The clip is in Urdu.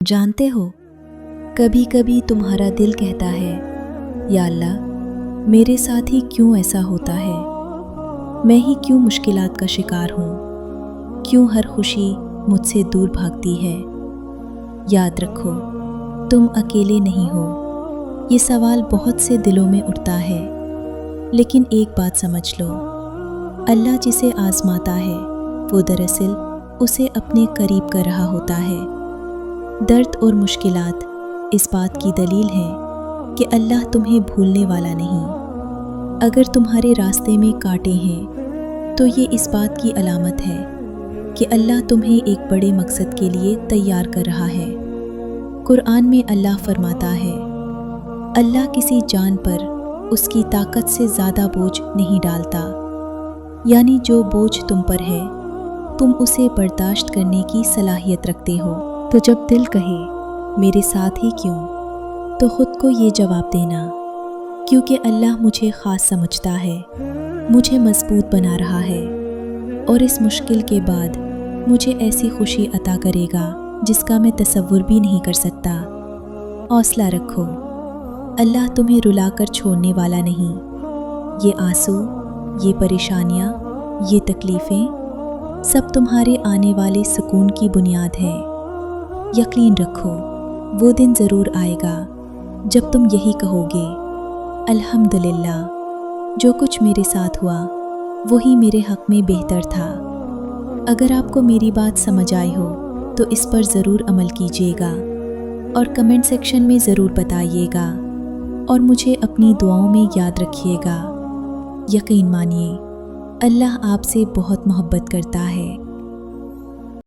جانتے ہو، کبھی کبھی تمہارا دل کہتا ہے، یا اللہ میرے ساتھ ہی کیوں ایسا ہوتا ہے؟ میں ہی کیوں مشکلات کا شکار ہوں؟ کیوں ہر خوشی مجھ سے دور بھاگتی ہے؟ یاد رکھو، تم اکیلے نہیں ہو۔ یہ سوال بہت سے دلوں میں اٹھتا ہے، لیکن ایک بات سمجھ لو، اللہ جسے آزماتا ہے وہ دراصل اسے اپنے قریب کر رہا ہوتا ہے۔ درد اور مشکلات اس بات کی دلیل ہیں کہ اللہ تمہیں بھولنے والا نہیں۔ اگر تمہارے راستے میں کانٹے ہیں تو یہ اس بات کی علامت ہے کہ اللہ تمہیں ایک بڑے مقصد کے لیے تیار کر رہا ہے۔ قرآن میں اللہ فرماتا ہے، اللہ کسی جان پر اس کی طاقت سے زیادہ بوجھ نہیں ڈالتا، یعنی جو بوجھ تم پر ہے تم اسے برداشت کرنے کی صلاحیت رکھتے ہو۔ تو جب دل کہے میرے ساتھ ہی کیوں، تو خود کو یہ جواب دینا، کیونکہ اللہ مجھے خاص سمجھتا ہے، مجھے مضبوط بنا رہا ہے، اور اس مشکل کے بعد مجھے ایسی خوشی عطا کرے گا جس کا میں تصور بھی نہیں کر سکتا۔ حوصلہ رکھو، اللہ تمہیں رلا کر چھوڑنے والا نہیں۔ یہ آنسو، یہ پریشانیاں، یہ تکلیفیں سب تمہارے آنے والے سکون کی بنیاد ہے۔ یقین رکھو، وہ دن ضرور آئے گا جب تم یہی کہو گے، الحمدللہ، جو کچھ میرے ساتھ ہوا وہی میرے حق میں بہتر تھا۔ اگر آپ کو میری بات سمجھ آئی ہو تو اس پر ضرور عمل کیجیے گا اور کمنٹ سیکشن میں ضرور بتائیے گا، اور مجھے اپنی دعاؤں میں یاد رکھیے گا۔ یقین مانیے، اللہ آپ سے بہت محبت کرتا ہے۔